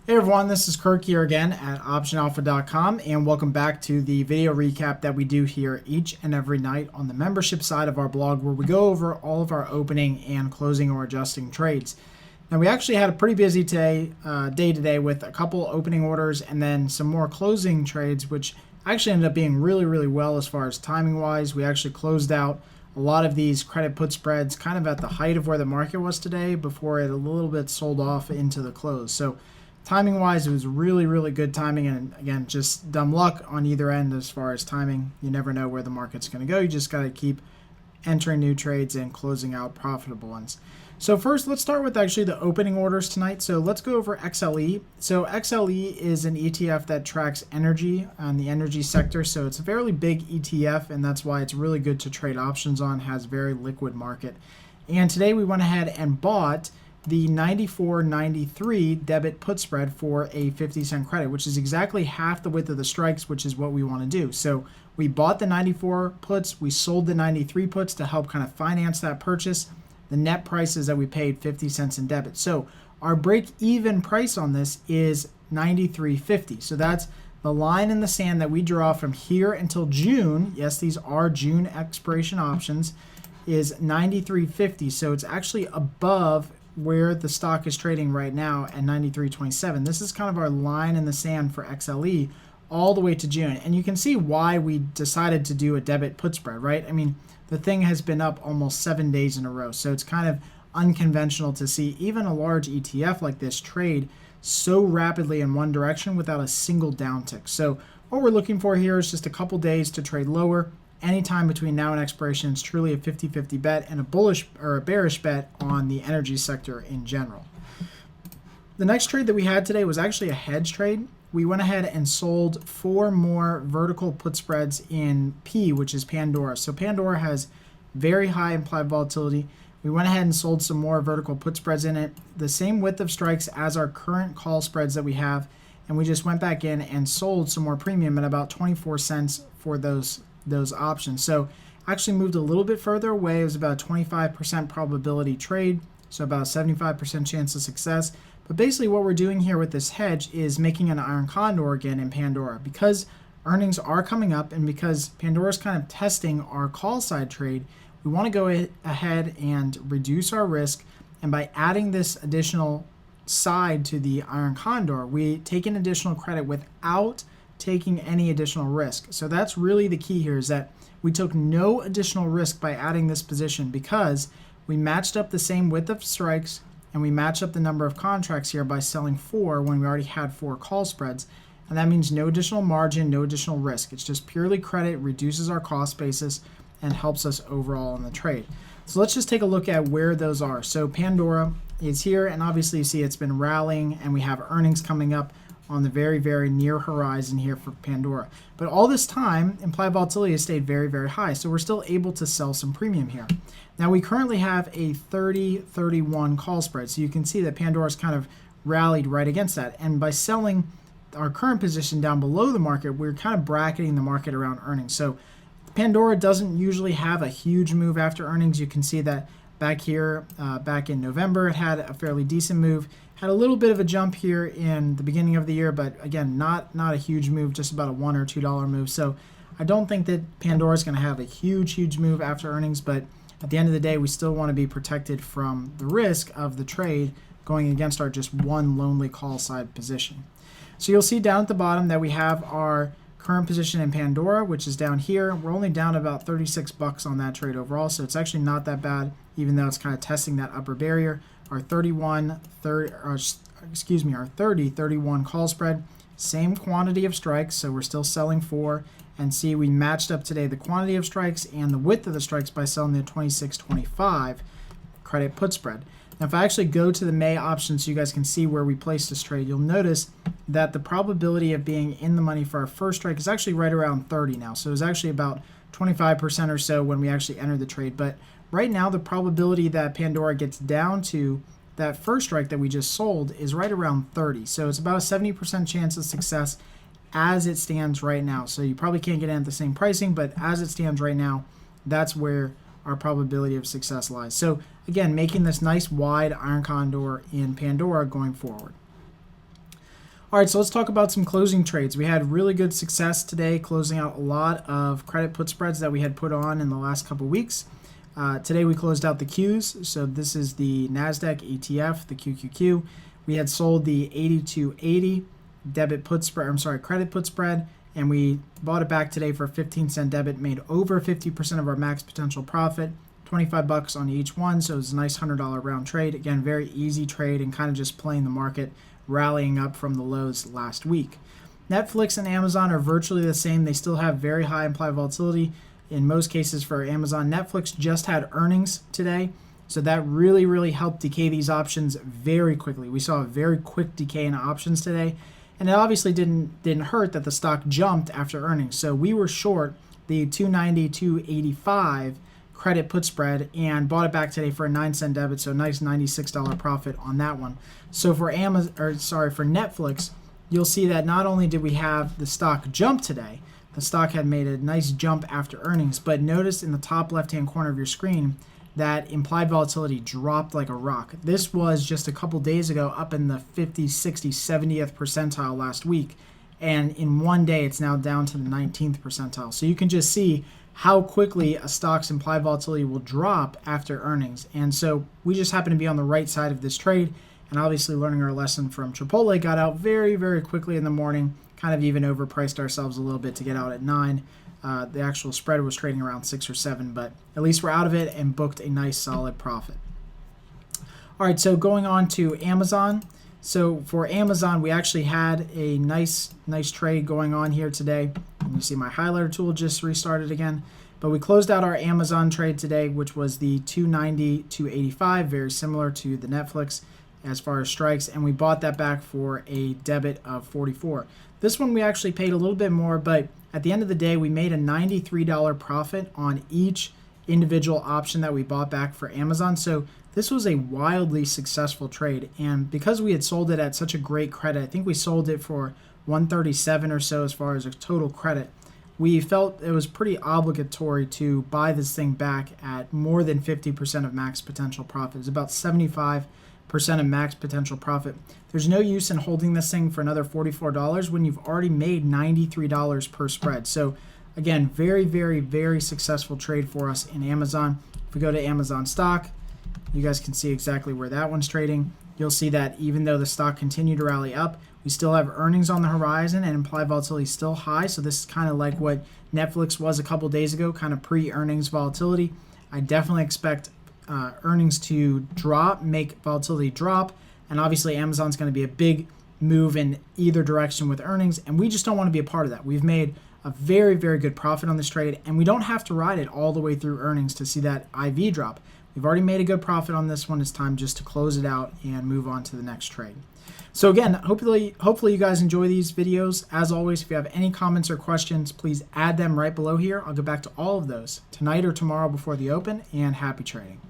Hey everyone, this is Kirk here again at OptionAlpha.com, and welcome back to the video recap that we do here each and every night on the membership side of our blog, where we go over all of our opening and closing or adjusting trades. Now, we actually had a pretty busy day today with a couple opening orders and then some more closing trades, which actually ended up being really well as far as timing wise. We actually closed out a lot of these credit put spreads kind of at the height of where the market was today before it a little bit sold off into the close. So timing wise, it was really good timing, and again, just dumb luck on either end as far as timing. You never know where the market's going to go. You just got to keep entering new trades and closing out profitable ones. So first, let's start with actually the opening orders tonight. So let's go over XLE. So XLE is an ETF that tracks energy on the energy sector. So it's a fairly big ETF, and that's why it's really good to trade options on. It has very liquid market. And today we went ahead and bought the 94.93 debit put spread for a 50-cent credit, which is exactly half the width of the strikes, which is what we want to do. So we bought the 94 puts, we sold the 93 puts to help kind of finance that purchase. The net price is that we paid 50 cents in debit. So our break-even price on this is 93.50. So that's the line in the sand that we draw from here until June. Yes, these are June expiration options, is 93.50. So it's actually above where the stock is trading right now at 93.27. This is kind of our line in the sand for XLE all the way to June. And you can see why we decided to do a debit put spread, right? I mean, the thing has been up almost 7 days in a row. So it's kind of unconventional to see even a large ETF like this trade so rapidly in one direction without a single downtick. So what we're looking for here is just a couple days to trade lower. Anytime between now and expiration is truly a 50-50 bet and a bullish or a bearish bet on the energy sector in general. The next trade that we had today was actually a hedge trade. We went ahead and sold 4 more vertical put spreads in P, which is Pandora. So Pandora has very high implied volatility. We went ahead and sold some more vertical put spreads in it, the same width of strikes as our current call spreads that we have, and we just went back in and sold some more premium at about 24 cents for those options. So actually moved a little bit further away. It was about a 25% probability trade, so about a 75% chance of success. But basically what we're doing here with this hedge is making an iron condor again in Pandora. Because earnings are coming up and because Pandora's kind of testing our call side trade, we want to go ahead and reduce our risk. And by adding this additional side to the iron condor, we take in additional credit without taking any additional risk. So that's really the key here, is that we took no additional risk by adding this position because we matched up the same width of strikes and we matched up the number of contracts here by selling 4 when we already had 4 call spreads. And that means no additional margin, no additional risk. It's just purely credit, reduces our cost basis, and helps us overall in the trade. So let's just take a look at where those are. So Pandora is here, and obviously you see it's been rallying, and we have earnings coming up on the very near horizon here for Pandora. But all this time, implied volatility has stayed very high, so we're still able to sell some premium here. Now we currently have a 30-31 call spread, so you can see that Pandora's kind of rallied right against that. And by selling our current position down below the market, we're kind of bracketing the market around earnings. So Pandora doesn't usually have a huge move after earnings. You can see that back here, back in November, it had a fairly decent move. Had a little bit of a jump here in the beginning of the year, but again, not a huge move, just about a $1 or $2 move. So I don't think that Pandora is going to have a huge move after earnings, but at the end of the day, we still want to be protected from the risk of the trade going against our just one lonely call side position. So you'll see down at the bottom that we have our current position in Pandora, which is down here. We're only down about 36 bucks on that trade overall, so it's actually not that bad, even though it's kind of testing that upper barrier. Our 30-31 call spread, same quantity of strikes, so we're still selling 4. And see, we matched up today the quantity of strikes and the width of the strikes by selling the 26.25 credit put spread. Now, if I actually go to the May option so you guys can see where we placed this trade, you'll notice that the probability of being in the money for our first strike is actually right around 30 now. So it was actually about 25% or so when we actually entered the trade. But right now, the probability that Pandora gets down to that first strike that we just sold is right around 30. So it's about a 70% chance of success as it stands right now. So you probably can't get in at the same pricing, but as it stands right now, that's where our probability of success lies. So again, making this nice wide iron condor in Pandora going forward. All right, so let's talk about some closing trades. We had really good success today, closing out a lot of credit put spreads that we had put on in the last couple weeks. Today we closed out the Qs. So this is the NASDAQ ETF, the QQQ. We had sold the 8280 credit put spread, and we bought it back today for a 15-cent debit, made over 50% of our max potential profit, $25 on each one. So it was a nice $100 round trade. Again, very easy trade and kind of just playing the market, rallying up from the lows last week. Netflix and Amazon are virtually the same. They still have very high implied volatility. In most cases for Amazon, Netflix just had earnings today, so that really helped decay these options very quickly. We saw a very quick decay in options today, and it obviously didn't hurt that the stock jumped after earnings. So we were short the 290, 285 credit put spread and bought it back today for a 9-cent debit, so a nice $96 profit on that one. So for Netflix, you'll see that not only did we have the stock jump today, the stock had made a nice jump after earnings, but notice in the top left-hand corner of your screen that implied volatility dropped like a rock. This was just a couple days ago up in the 50, 60, 70th percentile last week, and in one day it's now down to the 19th percentile. So you can just see how quickly a stock's implied volatility will drop after earnings. And so we just happen to be on the right side of this trade, and obviously learning our lesson from Chipotle, got out very quickly in the morning, kind of even overpriced ourselves a little bit to get out at 9. The actual spread was trading around 6 or 7, but at least we're out of it and booked a nice solid profit. All right, so going on to Amazon. So for Amazon, we actually had a nice trade going on here today. You see my highlighter tool just restarted again. But we closed out our Amazon trade today, which was the 290, 285, very similar to the Netflix as far as strikes, and we bought that back for a debit of 44. This one we actually paid a little bit more, but at the end of the day, we made a $93 profit on each individual option that we bought back for Amazon. So this was a wildly successful trade, and because we had sold it at such a great credit, I think we sold it for 137 or so as far as a total credit, we felt it was pretty obligatory to buy this thing back at more than 50% of max potential profit. It's about 75% of max potential profit. There's no use in holding this thing for another $44 when you've already made $93 per spread. So again, very successful trade for us in Amazon. If we go to Amazon stock, you guys can see exactly where that one's trading. You'll see that even though the stock continued to rally up, we still have earnings on the horizon and implied volatility is still high. So this is kind of like what Netflix was a couple days ago, kind of pre-earnings volatility. I definitely expect earnings to drop, make volatility drop, and obviously Amazon's going to be a big move in either direction with earnings, and we just don't want to be a part of that. We've made a very good profit on this trade, and we don't have to ride it all the way through earnings to see that IV drop. We've already made a good profit on this one. It's time just to close it out and move on to the next trade. So again, hopefully you guys enjoy these videos. As always, if you have any comments or questions, please add them right below here. I'll get back to all of those tonight or tomorrow before the open, and happy trading.